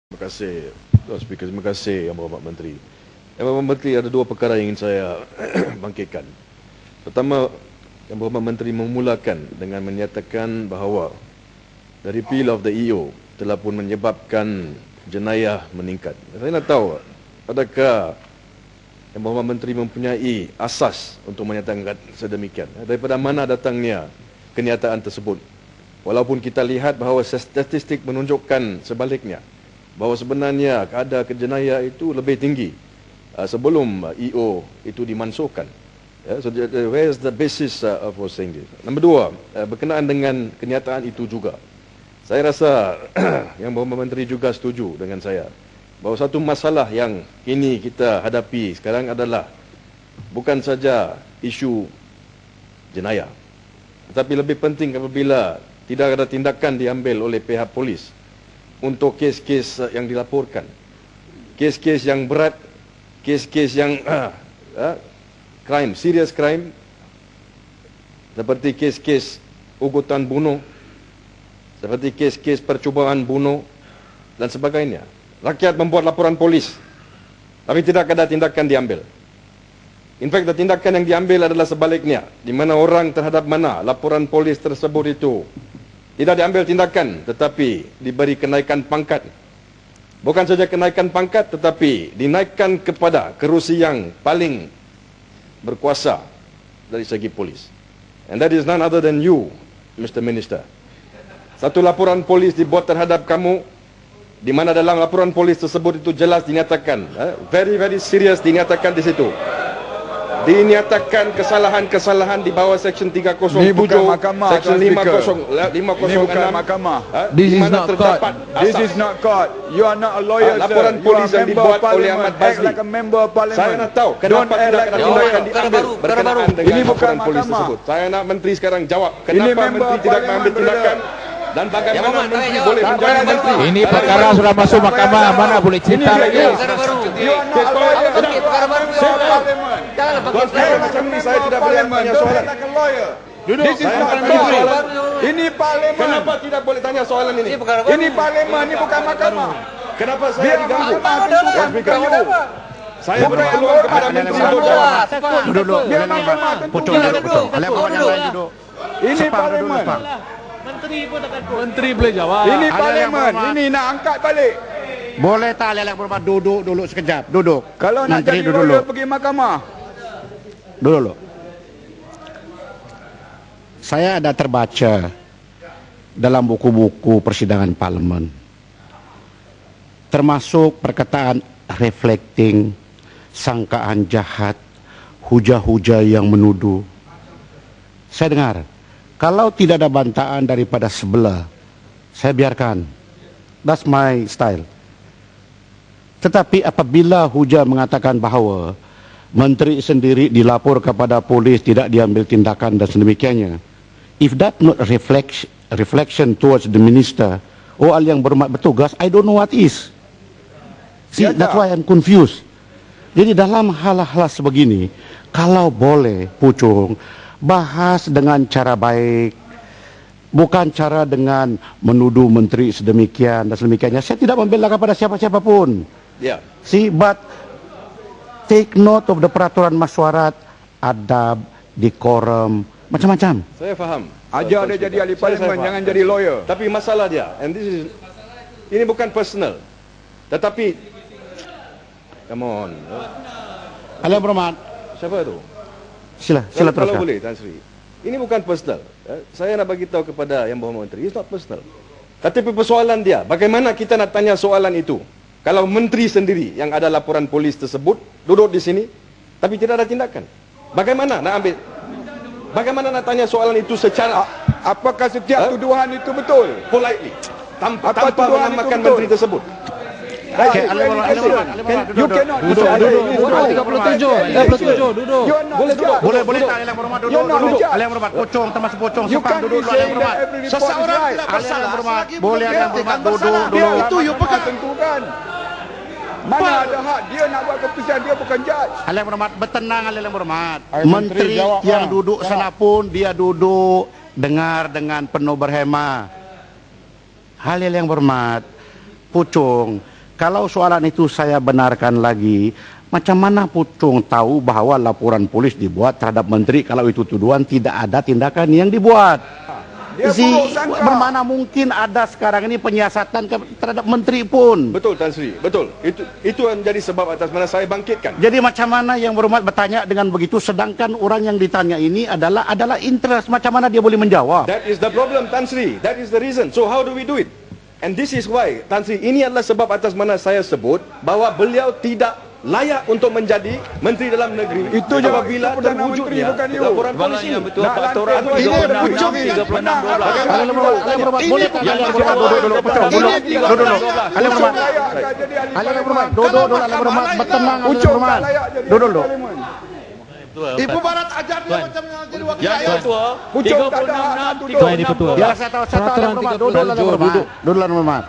Terima kasih, Tuan Speaker. Terima kasih, Yang Berhormat Menteri. Yang Berhormat Menteri, ada dua perkara yang ingin saya bangkitkan. Pertama, Yang Berhormat Menteri memulakan dengan menyatakan bahawa the repeal of the EO telah pun menyebabkan jenayah meningkat. Saya nak tahu, adakah Yang Berhormat Menteri mempunyai asas untuk menyatakan sedemikian? Daripada mana datangnya kenyataan tersebut? Walaupun kita lihat bahawa statistik menunjukkan sebaliknya, bahawa sebenarnya kadar jenayah itu lebih tinggi sebelum EO itu dimansuhkan. So where is the basis for saying this? Nombor dua, berkenaan dengan kenyataan itu juga, saya rasa Yang Berhormat Menteri juga setuju dengan saya bahawa satu masalah yang kini kita hadapi sekarang adalah bukan saja isu jenayah, tetapi lebih penting apabila tidak ada tindakan diambil oleh pihak polis untuk kes-kes yang dilaporkan, kes-kes yang berat, kes-kes yang crime, serious crime, seperti kes-kes ugutan bunuh, seperti kes-kes percubaan bunuh dan sebagainya. Rakyat membuat laporan polis, tapi tidak ada tindakan diambil. In fact, tindakan yang diambil adalah sebaliknya, di mana orang terhadap mana laporan polis tersebut itu tidak diambil tindakan, tetapi diberi kenaikan pangkat. Bukan saja kenaikan pangkat, tetapi dinaikkan kepada kerusi yang paling berkuasa dari segi polis. And that is none other than you, Mr. Minister. Satu laporan polis dibuat terhadap kamu, di mana dalam laporan polis tersebut itu jelas dinyatakan, very serious dinyatakan di situ. Dinyatakan kesalahan-kesalahan di bawah Section 307, Section 506, This is not court. This is not court. You are not a lawyer, laporan polis yang dibuat oleh Ahmad Bazli. Like a member of parliament. Saya nak tahu kenapa tidak ada tindakan diambil berkenaan dengan ini bukan laporan polis tersebut. Saya nak menteri sekarang jawab kenapa menteri tidak mengambil tindakan dan bagaimana menteri boleh menjadi menteri. Ini perkara sudah masuk mahkamah, mana boleh cerita lagi. Perkara baru. Perkara baru. Tuan Speaker, macam ni saya tidak boleh tanya soalan. Duduk. Ini parlimen. Kenapa tidak boleh tanya soalan ini? Ini parlimen, ini bukan mahkamah. Kenapa saya diganggu? Tuan Speaker, saya berpeluang kepada menteri untuk jawab. Duduk. biar mahkamah Pucuk duduk. Ini parlimen. Menteri boleh jawab. Ini parlimen. Ini nak angkat balik. Boleh tak Yang Berhormat duduk sekejap. Duduk. Kalau nak Menteri jadi duduk lawyer dulu. pergi mahkamah. Duduk dulu. Saya ada terbaca dalam buku-buku persidangan parlimen, termasuk perkataan reflecting, sangkaan jahat, hujah-hujah yang menuduh. Saya dengar, kalau tidak ada bantahan daripada sebelah, saya biarkan. That's my style. Tetapi apabila hujah mengatakan bahawa menteri sendiri dilapor kepada polis, tidak diambil tindakan dan sedemikiannya, if that not reflection towards the minister, Yang Berhormat bertugas, I don't know what is. See, that's why I'm confused. Jadi dalam hal-hal sebegini, kalau boleh Pucung, bahas dengan cara baik, bukan cara dengan menuduh menteri sedemikian dan sedemikiannya. Saya tidak membela kepada siapa-siapa pun. Ya. See, but take note of the peraturan mesyuarat, adab, decorum, macam-macam. Saya faham. Ajar dia jadi ahli parlimen, jangan jadi lawyer. Tapi masalah dia, and ini bukan personal, tetapi come on. Yang Berhormat, Siapa tu? sila Kalau teruskan. boleh, Tan Sri. Ini bukan personal. Saya nak bagi tahu kepada Yang Berhormat Menteri, it's not personal. Tetapi persoalan dia, bagaimana kita nak tanya soalan itu? Kalau menteri sendiri yang ada laporan polis tersebut duduk di sini, tapi tidak ada tindakan. Bagaimana nak ambil? Bagaimana nak tanya soalan itu secara Apakah setiap tuduhan itu betul? politely, tanpa tuduhan menamakan itu betul? menteri tersebut? Okay, Yang Berhormat, You cannot Duduk. 37, duduk. boleh tak Yang Berhormat duduk? Yang Berhormat, Pucung termasuk Pucung, You sepang can't duduk be dulu Yang saying that Berhormat. every report is Seseorang right. tidak bersalah Yang Berhormat, selagi boleh dia Yang Berhormat tidak duduk bersalah. dulu. Itu you pegang. Tentukan. Mana ada hak dia nak buat keputusan, dia bukan judge. Yang Berhormat, bertenang Yang Berhormat. Menteri Menteri jawab, yang Pak. duduk sana pun dia duduk dengar dengan penuh berhema. Yang Berhormat, Pucung, kalau soalan itu saya benarkan lagi, macam mana Pucung tahu bahwa laporan polis dibuat terhadap menteri kalau itu tuduhan tidak ada tindakan yang dibuat? Dia buruk sangka. Bermana mungkin ada sekarang ini penyiasatan terhadap menteri pun. Betul Tan Sri, betul. Itu yang menjadi sebab atas mana saya bangkitkan. Jadi macam mana yang berhormat bertanya dengan begitu, sedangkan orang yang ditanya ini adalah interest, macam mana dia boleh menjawab? That is the problem, Tan Sri. That is the reason. So how do we do it? And this is why, Tan Sri, ini adalah sebab atas mana saya sebut bahawa beliau tidak layak untuk menjadi Menteri Dalam Negeri. Itu je apabila Perdana Menteri, terwujudnya bukan you. laporan polis ini. Betul, Nak peraturan lantik itu ini 36, Pucung 36, 12. ini. Boleh tak kalian berhormat duduk bertenang, Pucung tak layak jadi duduk. parlimen. Ibu Barat ajar dia macam jadi wakil Yang rakyat. ketua, Pucung tak ada 36, hak duduk. Tuan ini ketua. Ya, saya tahu ada berhormat. Duduk berhormat.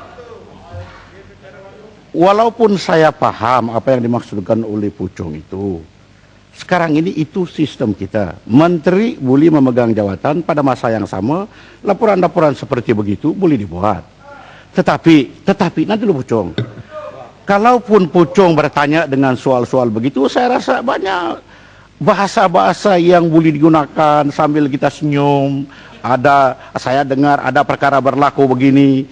Walaupun saya paham apa yang dimaksudkan oleh Pucung itu, sekarang ini itu sistem kita. Menteri boleh memegang jawatan pada masa yang sama, laporan-laporan seperti begitu boleh dibuat. Tetapi nanti dulu Pucung. Kalaupun Pucung bertanya dengan soal-soal begitu, saya rasa banyak bahasa-bahasa yang boleh digunakan sambil kita senyum. Saya dengar ada perkara berlaku begini.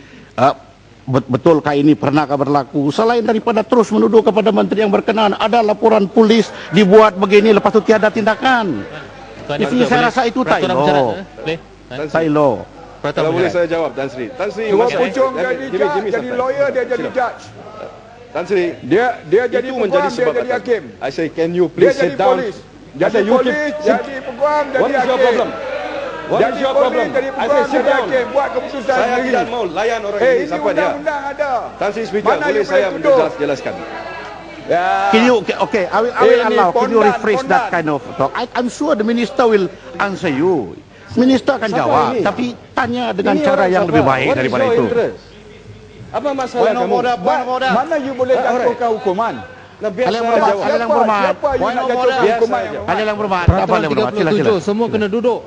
Betulkah ini pernahkah berlaku? Selain daripada terus menuduh kepada menteri yang berkenaan, ada laporan polis dibuat begini, lepas itu tiada tindakan. Itu saya rasa itu tak elok. Kalau boleh saya jawab, Tan Sri. Tan Sri, Cuma Pucung jadi lawyer, dia jadi judge. Tan Sri, Dia jadi itu menjadi peguam, dia sebab jadi hakim. I say, can you Dia please jadi sit down? polis. I Jadi say, you polis, keep- jadi peguam, jadi What is your hakim. problem? What is Jadi your polis, problem? jadi I say, peguam, sit jadi down. hakim. Buat keputusan Saya sendiri. tidak mau layan orang Ini ini. Siapa dia? undang-undang ada. Tan Sri Speaker, Mana boleh you saya boleh tuduh? menjelaskan? Ya. Can you, okay, I will Ini allow. Can you pondan, rephrase that pondan. kind of talk? I'm sure the minister will answer you. Minister akan Siapa jawab, ini? tapi tanya dengan Ini cara orang yang siapa? lebih baik What is daripada your itu. interest? Apa masalah kamu? Mana you boleh jatuhkan hukuman? Nah, biar Kalian saya berhormat, jawab. kalian yang berhormat. Siapa you Point nak of jatuhkan order. hukuman Biar yang saya Kalian yang berhormat, apa Peraturan yang berhormat? Sila. 37, semua kena duduk.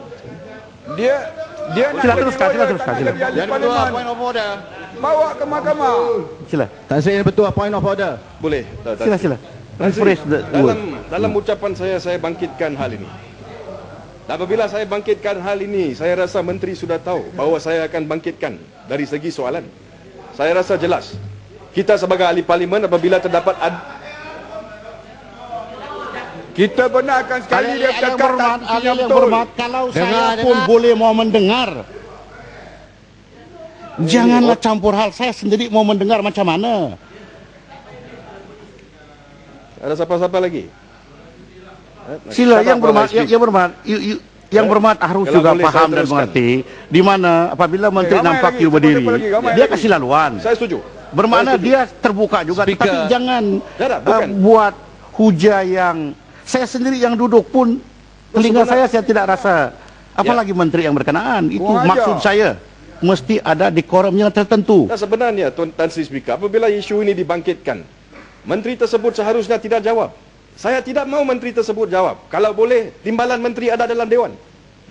Dia nak Sila jadi teruskan, lawyer, sila tak teruskan, nak sila. jadi ahli Yang kedua, parlimen. point of order. Bawa ke mahkamah. Sila, Tak saya yang betul, point of order. Boleh. Tak, tak. sila. Tan Sri, Rephrase the word. dalam ucapan saya bangkitkan hal ini. Dan apabila saya bangkitkan hal ini, saya rasa menteri sudah tahu bahawa saya akan bangkitkan dari segi soalan. Saya rasa jelas. Kita sebagai ahli parlimen apabila terdapat Kita benarkan sekali dia Kalian yang bercakap berhormat, tak kalian yang betul. berhormat, kalau saya pun dengar. boleh mau mendengar. Janganlah campur hal, saya sendiri mau mendengar macam mana. ada siapa-siapa lagi? Sila, Shut yang up while I berhormat, speak. yang berhormat, yang berhormat harus Kalau juga boleh, saya paham dan teruskan. mengerti di mana apabila menteri ramai nampak lagi, you berdiri, ramai lagi, dia lagi. kasih laluan. Saya setuju. Bermakna Saya setuju. dia terbuka juga, Speaker. tapi jangan Tak, bukan. buat hujah yang saya sendiri yang duduk pun telinga saya tidak rasa. Apalagi menteri yang berkenaan. Itu Kurang maksud ajar. saya. Mesti ada dekorum yang tertentu. Nah, sebenarnya Tuan Tan Sri Speaker, apabila isu ini dibangkitkan, menteri tersebut seharusnya tidak jawab. Saya tidak mau menteri tersebut jawab. Kalau boleh, timbalan menteri ada dalam Dewan.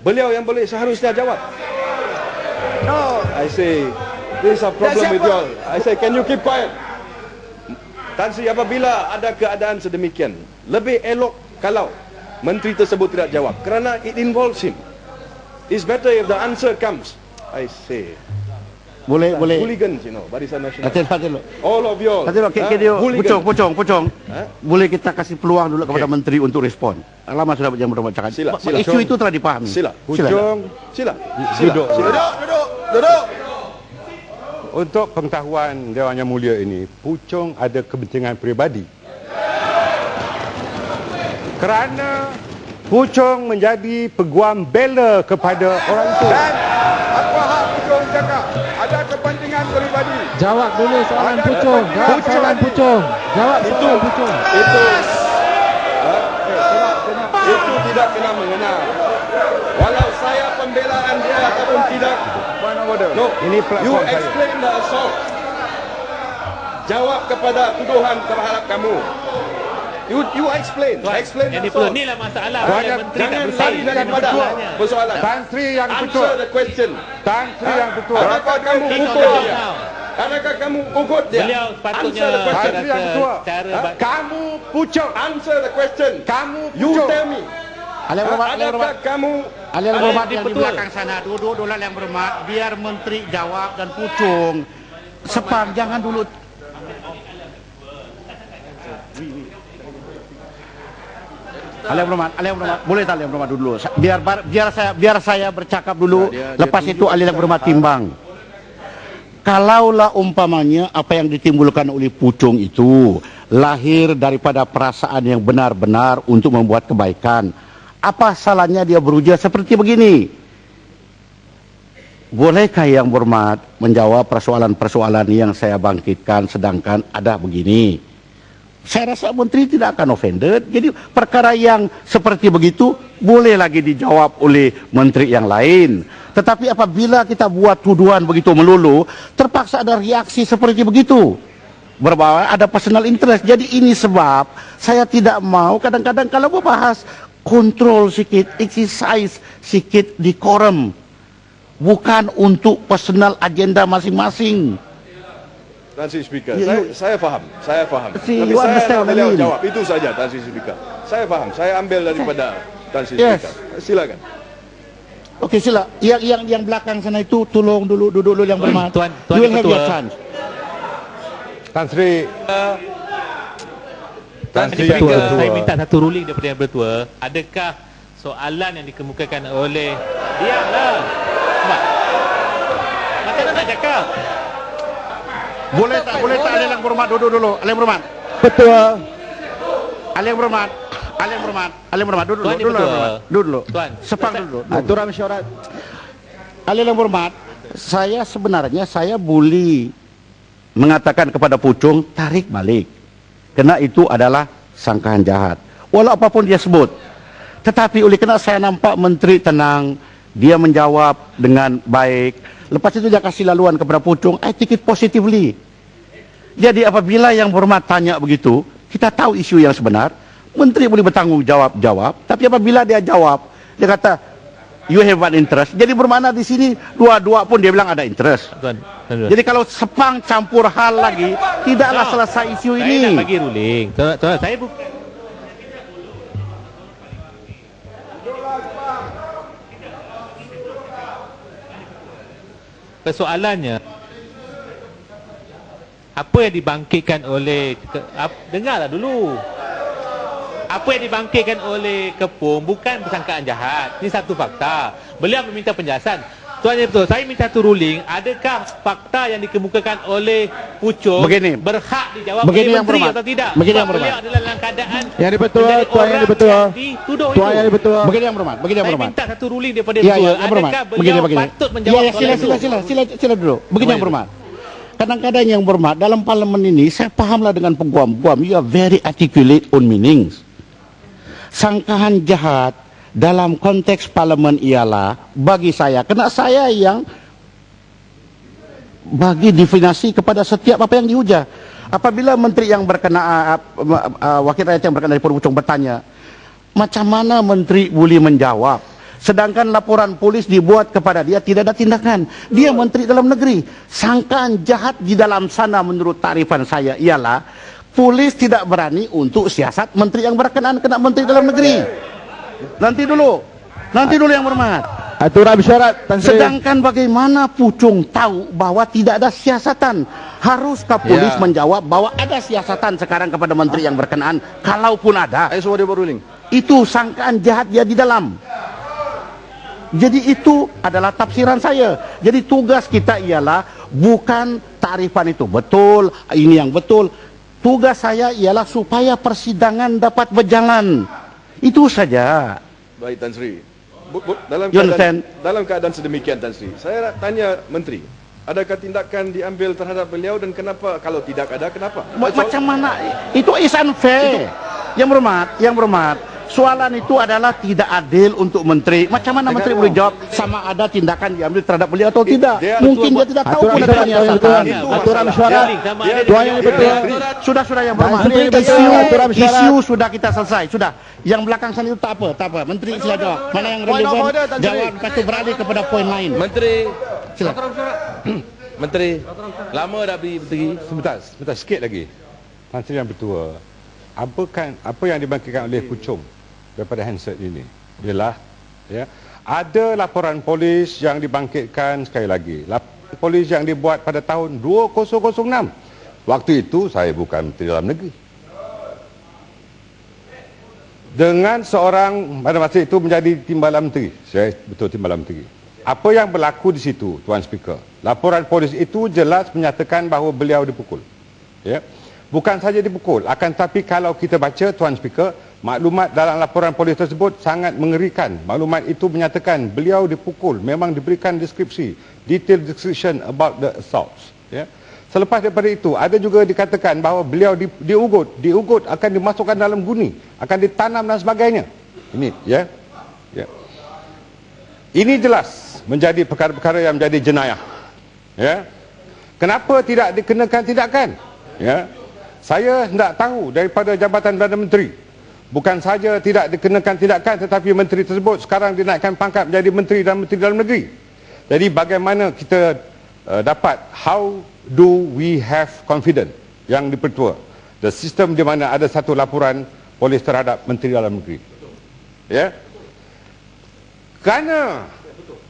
Beliau yang boleh seharusnya jawab. No, I say, there is a problem with you all. I say, can you keep quiet? Tan Sri, apabila ada keadaan sedemikian, lebih elok kalau menteri tersebut tidak jawab. Kerana it involves him. It's better if the answer comes. I say, Boleh. hooligans, you know, Barisan Nasional. Hati-hati. All of you all. hooligan. Pucung. Ha? Boleh kita kasih peluang dulu kepada menteri untuk respon. Lama sudah yang berhormat cakap. Sila. Isu itu telah dipahami. Sila. Sila. Duduk. Duduk. Untuk pengetahuan Dewan Yang Mulia ini, Pucung ada kepentingan peribadi. Kerana Pucung menjadi peguam bela kepada orang itu. Dan apa hak Pucung cakap? Ada kepentingan peribadi. Jawab dulu soalan Ada Pucung. Jawab Pucung. soalan Pucung. Jawab soalan Pucung. Itu tidak kena mengena. Walau saya pembelaan dia ataupun tidak. Point of order. No. Ini platform You saya. explain the assault. Jawab kepada tuduhan terhadap kamu. You explain. Explain the assault. Inilah masalah. Banyak- Menteri tak Jangan bersih. lari daripada persoalan. Tan Sri yang Answer betul. the question. Tan Sri yang betul. Apakah kamu pukul dia? Adakah kamu ugut dia? Beliau sepatutnya Answer the question. Tan Sri yang ketua. cara Kamu pucuk. Answer the question. Kamu You pucuk. tell me. Ahli yang berhormat, ahli yang berhormat. Adakah kamu Ahli yang berhormat yang di betul. belakang sana, duduk dulu yang berhormat, biar menteri jawab dan pucung. Sepang, jangan dulu. Ahli yang berhormat, boleh tak ahli yang berhormat dulu? Biar saya bercakap dulu. Lepas itu ahli yang berhormat timbang. Kalaulah umpamanya apa yang ditimbulkan oleh pucung itu lahir daripada perasaan yang benar-benar untuk membuat kebaikan, apa salahnya dia berujar seperti begini? Bolehkah yang berhormat menjawab persoalan-persoalan yang saya bangkitkan sedangkan ada begini? Saya rasa menteri tidak akan offended. Jadi perkara yang seperti begitu boleh lagi dijawab oleh menteri yang lain. Tetapi apabila kita buat tuduhan begitu melulu, terpaksa ada reaksi seperti begitu. Berbawah ada personal interest. Jadi ini sebab saya tidak mau kadang-kadang kalau membahas kontrol sikit, exercise sikit decorum. Bukan untuk personal agenda masing-masing. Tan Sri Speaker, You- saya faham. See, Tapi you saya understand nak what I beliau mean. jawab. Itu saja Tan Sri Speaker. Saya faham. Saya ambil daripada Tan Sri Yes. Speaker. Silakan. Okey sila. Yang belakang sana itu tolong dulu duduk dulu yang berhormat. Tuan You will have Ketua. your chance. Tan Sri. Tan Sri yang Ketua, ketua. saya minta satu ruling daripada Yang Bertua. Adakah soalan yang dikemukakan oleh diamlah. Mak. Macam mana nak cakap? Boleh tak ahli yang berhormat duduk dulu. Ahli yang berhormat. Ketua. Ahli yang berhormat. Duduk Tuan dulu. Ketua. Duduk dulu. Tuan, Sepang dulu. Aturan mesyuarat. Ahli yang berhormat, saya sebenarnya boleh mengatakan kepada Pucung tarik balik. Kerana itu adalah sangkaan jahat. Walau apapun dia sebut. Tetapi oleh kerana saya nampak menteri tenang, dia menjawab dengan baik. Lepas itu dia kasih laluan kepada Pucung, I take it positively. Jadi apabila yang berhormat tanya begitu, kita tahu isu yang sebenar, menteri boleh bertanggungjawab, tapi apabila dia jawab, dia kata, you have one interest. Jadi bermakna di sini, dua-dua pun dia bilang ada interest. Tuan. Jadi kalau sepang campur hal lagi, tidaklah selesai isu Saya ini. nak bagi ruling. Tuan, saya bukan persoalannya apa yang dibangkitkan oleh dengarlah dulu. Apa yang dibangkitkan oleh Kepung bukan persangkaan jahat. Ini satu fakta. Beliau meminta penjelasan. Tuan Yang Betul, saya minta satu ruling. Adakah fakta yang dikemukakan oleh Pucung Begini. berhak dijawab Begini oleh yang menteri berhormat. atau tidak? Begini yang Sebab beliau berhormat. adalah dalam keadaan Yang di-Pertua, menjadi Tuan Yang orang di-Pertua. yang dituduh Tuan itu. Yang di-Pertua. Begini yang berhormat, begini yang Saya berhormat. minta satu ruling daripada Ya, Yang ya, Betul. yang berhormat. Adakah beliau patut menjawab soalan itu? Sila dulu. Begini yang berhormat. Kadang-kadang yang berhormat, dalam parlimen ini, saya pahamlah dengan peguam-peguam. You are very articulate on meanings. Sangkaan jahat dalam konteks parlimen ialah, bagi saya, kena saya yang bagi definisi kepada setiap apa yang dihujah. Apabila menteri yang berkenaan, wakil rakyat yang berkenaan dari Pucung bertanya, macam mana menteri boleh menjawab? Sedangkan laporan polis dibuat kepada dia tidak ada tindakan. Dia menteri dalam negeri. Sangkaan jahat di dalam sana menurut tarifan saya ialah polis tidak berani untuk siasat menteri yang berkenaan kena menteri dalam negeri. Nanti dulu yang berhormat. Aturan mesyuarat. Tan Sri. Sedangkan bagaimana Pucung tahu bahwa tidak ada siasatan? Haruskah polis menjawab bahwa ada siasatan sekarang kepada menteri yang berkenaan? Kalaupun ada, Saya suruh dia buat ruling. itu sangkaan jahat dia di dalam. Jadi itu adalah tafsiran saya. Jadi tugas kita ialah bukan tarifan itu betul, ini yang betul. Tugas saya ialah supaya persidangan dapat berjalan. Itu saja. Baik Tan Sri. You understand? Dalam keadaan sedemikian Tan Sri, saya nak tanya Menteri, adakah tindakan diambil terhadap beliau dan kenapa? Kalau tidak ada, kenapa? Macam mana? Itu is unfair. Yang berhormat. Soalan itu adalah tidak adil untuk menteri. Macam mana menteri boleh jawab sama ada tindakan diambil terhadap beliau atau tidak? Mungkin dia tidak tahu pun ada siasatan. Aturan mesyuarat. Tuan Yang di-Pertua. Sudah yang berhormat. Menteri aturan mesyuarat. Isu sudah kita selesai. Sudah. Yang belakang sana itu tak apa. Menteri sila jawab. Mana yang Point of relevan order, Tan Sri. jawab. Lepas itu beralih kepada poin lain. Menteri. Sila. Menteri, lama dah beri menteri. Sebentar sikit lagi. Tan Sri Yang Bertua, apa yang dibangkitkan oleh Puchong daripada handset ini ialah ada laporan polis yang dibangkitkan sekali lagi. Laporan polis yang dibuat pada tahun 2006. Waktu itu saya bukan Menteri Dalam Negeri. Dengan seorang pada masa itu menjadi Timbalan Menteri. Saya betul Timbalan Menteri. Apa yang berlaku di situ, Tuan Speaker? Laporan polis itu jelas menyatakan bahawa beliau dipukul. Bukan saja dipukul, akan tapi kalau kita baca, Tuan Speaker, maklumat dalam laporan polis tersebut sangat mengerikan. Maklumat itu menyatakan beliau dipukul, memang diberikan deskripsi, detailed description about the assaults. Selepas daripada itu, ada juga dikatakan bahawa beliau diugut akan dimasukkan dalam guni, akan ditanam dan sebagainya. Ini, Ini jelas menjadi perkara-perkara yang menjadi jenayah. Kenapa tidak dikenakan tindakan? Saya hendak tahu daripada Jabatan Perdana Menteri. Bukan saja tidak dikenakan tindakan, tetapi menteri tersebut sekarang dinaikkan pangkat menjadi Menteri dan Menteri Dalam Negeri. Jadi bagaimana kita dapat, how do we have confidence yang dipertua? The system di mana ada satu laporan polis terhadap Menteri Dalam Negeri.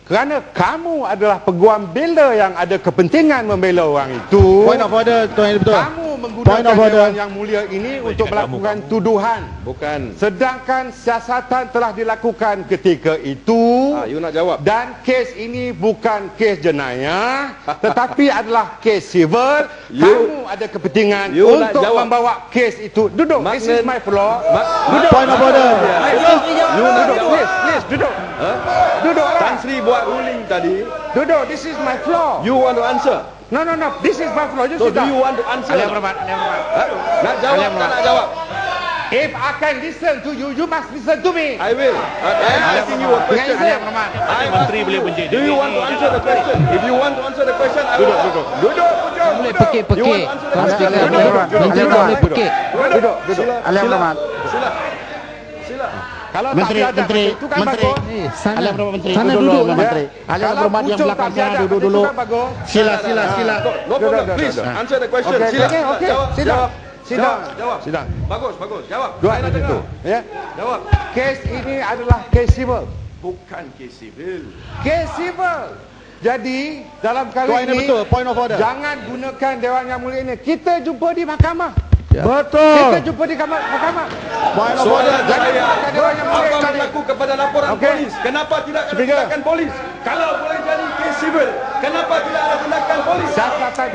Kerana kamu adalah peguam bela yang ada kepentingan membela orang itu. Point of order, Tuan Yang Bertua. Kamu menggunakan Dewan Yang Mulia ini untuk melakukan tuduhan. Bukan. Sedangkan siasatan telah dilakukan ketika itu. You nak jawab. Dan kes ini bukan kes jenayah, tetapi adalah kes civil. Kamu ada kepentingan untuk membawa kes itu. Duduk. This is my floor. Duduk. Point of order. Duduk. Please, duduk. Duduk. Tan Sri buat ruling tadi. Duduk. This is my floor. You want to answer? No. This is my floor. So do you want to answer? Nak jawab tak nak jawab? If I can listen to you, you must listen to me. I will. I'm asking you a question. Menteri boleh benci. Do you want to answer the question? If you want to answer the question, I will. Duduk. Boleh pekik-pekik. Tuan Speaker, menteri boleh pekik. Duduk. Sila. Kalau Menteri, tak ada Menteri, itu kan Menteri. bagus. Alian berapa Menteri? Sana Duduk duduk dulu, lah. Menteri. Alian Kalau berhormat yang Puchong belakang tak sana ada, duduk dulu. itu kan bagus. Sila. No problem. Please answer the question. Okay, Sila. okay. Jawab. Sidang. Jawab. Bagus. Jawab. Dua Saya nak itu. dengar. Jawab. Kes ini adalah kes civil. Bukan kes sivil. Kes civil. Jadi dalam kali Tuan Yang ini Bertua, point of order. jangan gunakan Dewan Yang Mulia ini. Kita jumpa di mahkamah. Betul. Kita jumpa di mahkamah. Point of order. Apa berlaku kepada laporan polis? Kenapa tidak ada Speaker. tindakan polis? Kalau boleh jadi kes sivil, kenapa tidak ada tindakan polis?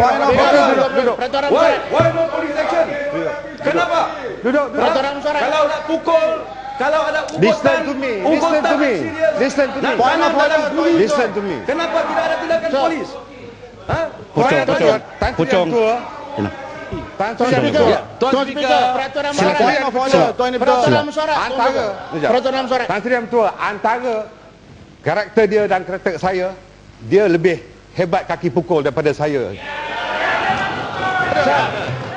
Point of order. Duduk. Why no police action? Kenapa? Duduk. Kalau nak pukul, kalau ada Listen to me. Listen to me. Point of order. Listen to me. Kenapa tidak ada tindakan polis? Puchong. Tan Sri Yang Bertua. Tuan Speaker, Peraturan Point of order, Tuan Yang Bertua. Peraturan mesyuarat. Peraturan mesyuarat. Tan Sri Yang Bertua, antara karakter dia dan karakter saya, dia lebih hebat kaki pukul daripada saya.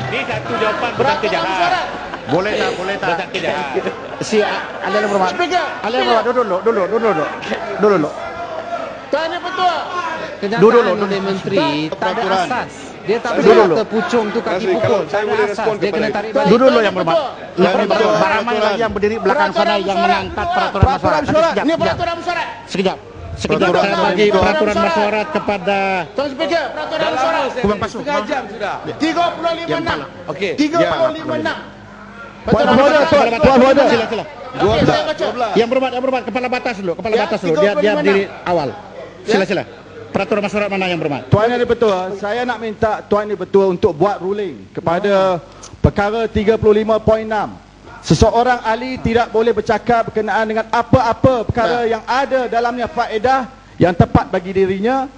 Ni satu jawapan bukan kejahatan. Boleh tak? Bukan kejahatan. Si Alian berhormat. Alian berhormat, duduk. Tuan Yang Bertua. Duduk. Kenyataan oleh menteri tak ada Peraturan. asas. Dia tak Duduk. boleh kata Puchong tu kaki Kasih, pukul. kalau saya Tak ada boleh asas. respon Dia kepada kena itu. tarik balik. Duduk yang berhormat. Betul. Ramai lagi yang berdiri belakang sana yang mengangkat peraturan Peraturan mesyuarat. mesyuarat. Ini peraturan mesyuarat. Sekejap. Peraturan Saya bagi peraturan mesyuarat kepada Tuan Speaker, peraturan mesyuarat. Kumpulan Pasu. setengah jam sudah. 35-6. Okey. 35-6. Point of order, Tuan. Point of order. Sila. Okey, saya baca. Yang berhormat kepala batas dulu. Dia berdiri awal. Sila. Peraturan mesyuarat mana yang berhormat? Tuan Yang Bertua, saya nak minta Tuan Yang Bertua untuk buat ruling kepada perkara 35.6. Seseorang ahli tidak boleh bercakap berkenaan dengan apa-apa perkara yang ada dalamnya faedah yang tepat bagi dirinya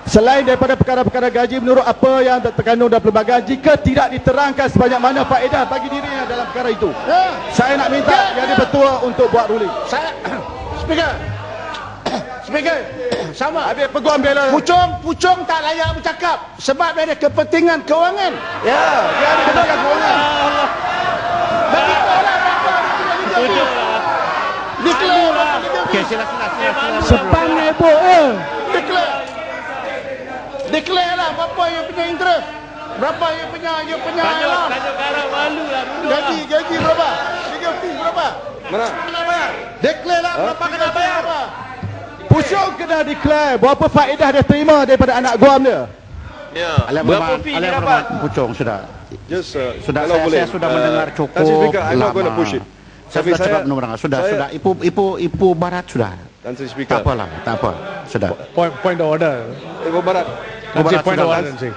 selain daripada perkara-perkara gaji menurut apa yang terkandung dalam perlembagaan jika tidak diterangkan sebanyak mana faedah bagi dirinya dalam perkara itu. Saya nak minta Yang Bertua untuk buat ruling. Saya Speaker, sama. Habis peguam bela. Puchong tak layak bercakap sebab dia ada kepentingan kewangan. Ya, dia ada kepentingan kewangan. Declare. Okey, sila. Sepang nebo. Declare. Declare lah berapa you punya interest. Berapa you punya allowance. Tajuk Karang malu lah dulu. Gaji berapa? Legal fee berapa? Mana? Kena bayar. Declare lah berapa kena bayar. Pucung kena declare berapa faedah dia terima daripada anak guam dia. Ya. Berapa fee dia dapat? Pucung sudah. Just Sudah kalau boleh. saya sudah mendengar cukup Tan Sri Speaker, I'm not lama. going to push it. Saya Tapi sudah cepat mendengar. Sudah. Ibu Barat sudah. Tan Sri Speaker. Tak apalah, tak apa. Sudah. Point of order. Ibu Barat. Ibu Barat Point of sudah. order, Encik.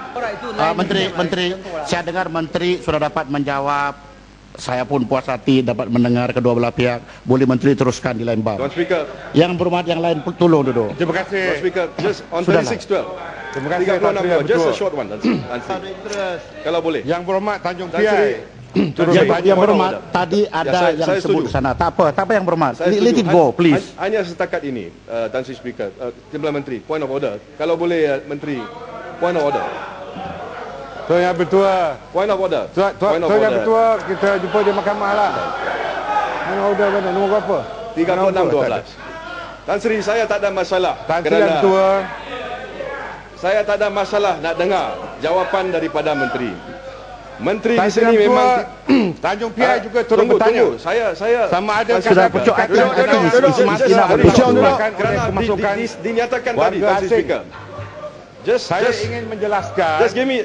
Menteri, saya dengar Menteri sudah dapat menjawab. Saya pun puas hati dapat mendengar kedua belah pihak. Boleh Menteri teruskan di lain bab. Tuan Speaker. Yang berhormat yang lain tolong duduk. Terima kasih. Tuan Speaker, just on Sudahlah. 3612. Terima kasih Tan Sri, 36 just a betul. short one. Tan Sri. Kalau boleh. Yang berhormat Tanjung Tan Sri. Piai. Yang berhormat tadi ada saya yang sebut setuju. sana. Tak apa yang berhormat. Saya Let setuju. it go, please. Hanya setakat ini, Tan Sri Speaker. Timbalan Menteri, point of order. Kalau boleh, Menteri, point of order. Tuan Yang Bertua. Point of order. Tuan Point of Yang order. Bertua, kita jumpa di mahkamah lah. Mana order mana? Nombor berapa? 3612. Tan Sri, saya tak ada masalah. Tan Sri Yang Bertua. Saya tak ada masalah nak dengar jawapan daripada Menteri. Menteri Tan di Sri sini Yang memang Bertua. Tanjung Piai juga turut tunggu, bertanya. tunggu. Saya Sama ada Sudah, kata- Pucuk, kata- duduk, kata- duduk. semestinya Just- dilakukan oleh kerana kemasukan dinyatakan tadi warga Tan Sri asing. Speaker. Saya ingin menjelaskan Just give me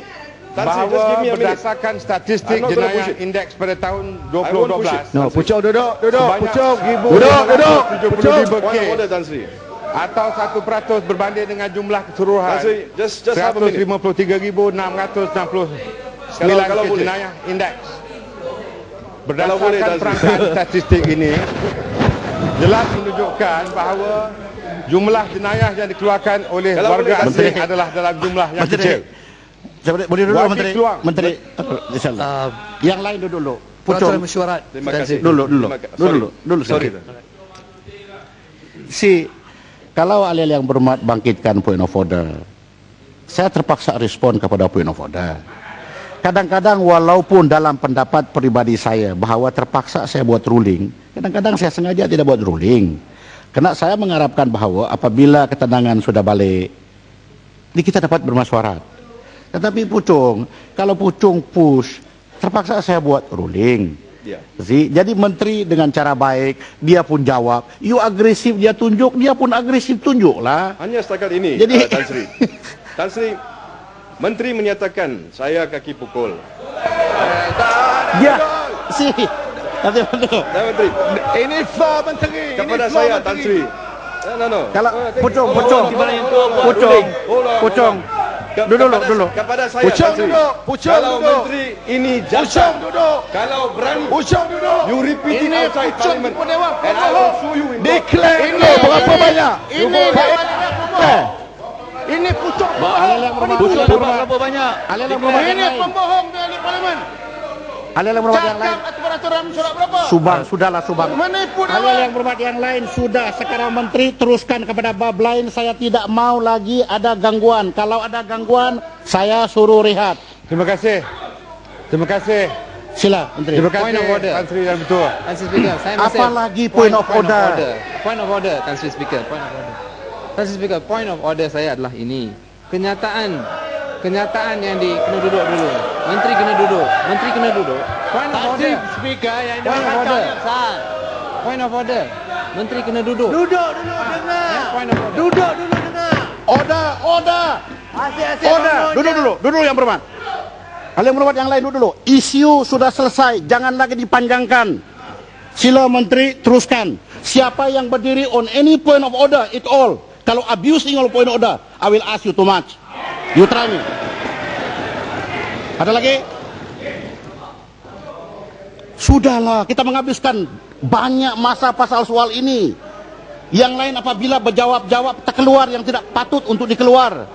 Tan Sri, just give bahawa me a minute. berdasarkan statistik I'm not gonna jenayah push it. indeks pada tahun I won't push it. 2012 No, Pucung duduk. sebanyak Pucung. 1,175 Point of kes order, Tan Sri. atau 1% berbanding dengan jumlah keseluruhan Tan Sri, just have a minute. 153,669 Kalau kes boleh. jenayah indeks. Kalau boleh, Berdasarkan Tan Sri. perangkaan statistik ini jelas menunjukkan bahawa jumlah jenayah yang dikeluarkan oleh Kalau warga boleh, Tan asing Sri. adalah dalam jumlah yang Menteri. kecil. Boleh duduk Wajib Menteri. keluar. Menteri. Insyaallah. Yang lain duduk dulu. Pucung. Terima kasih. Dulu. Sorry. Kalau alih yang berhormat bangkitkan point of order, saya terpaksa respon kepada point of order. Kadang-kadang walaupun dalam pendapat pribadi saya bahawa terpaksa saya buat ruling, kadang-kadang saya sengaja tidak buat ruling. Kerana saya mengharapkan bahawa apabila ketenangan sudah balik, ini kita dapat bermesyuarat. Tetapi Pucung, kalau Pucung push, terpaksa saya buat ruling. Ya. Jadi Menteri dengan cara baik, dia pun jawab. You agresif, dia tunjuk, dia pun agresif, tunjuklah. Hanya setakat ini, Jadi- Tan Sri. Tan Sri, Menteri menyatakan saya kaki pukul. Dia, nanti Dan Menteri, Ini floor Menteri. kepada Ini floor saya, Tan Menteri. Sri. No. Kalau Pucung, dulu. Kepada saya, Pucung Tan Sri. duduk, Pucung Kalau duduk. Menteri ini Pucung jatuh, duduk. kalau berani, Pucung duduk. you repeat it Ini outside Pucung Parliament, pun dewan and I will show you in court. Declare dulu berapa banyak. Ini ini Pucung Berapa banyak? Alih yang berhormat yang Ini lain. pembohong di ahli parlimen. Alih yang berhormat yang lain. Cakap aturan-aturan surat berapa? Sudahlah. Menipu Alih dewan. yang berhormat yang lain sudah. Sekarang Menteri teruskan kepada bab lain. Saya tidak mau lagi ada gangguan. Kalau ada gangguan, saya suruh rehat. Terima kasih. Sila, Menteri. Terima kasih. Point of order. Tan Sri Yang Bertua. Tan Sri Speaker, saya masih Apalagi point of order. Point of order, Tan Sri Speaker, point of order. Tan Sri Speaker, point of order saya adalah ini. Kenyataan yang kena duduk dulu. Menteri kena duduk. Point of order. Speaker yang Point of order. Point of order. Menteri kena duduk. Duduk dulu dengar. Point of order. Duduk dulu dengar. Order. Asyik-asyik Order. Duduk yang berhormat. Alih yang berhormat yang lain duduk dulu. Isu sudah selesai. Jangan lagi dipanjangkan. Sila Menteri teruskan. Siapa yang berdiri on any point of order, it all. Kalau abusing all point of order, I will ask you too much. You try me. Ada lagi? Sudahlah, kita menghabiskan banyak masa pasal soal ini. Yang lain apabila berjawab-jawab terkeluar yang tidak patut untuk dikeluar.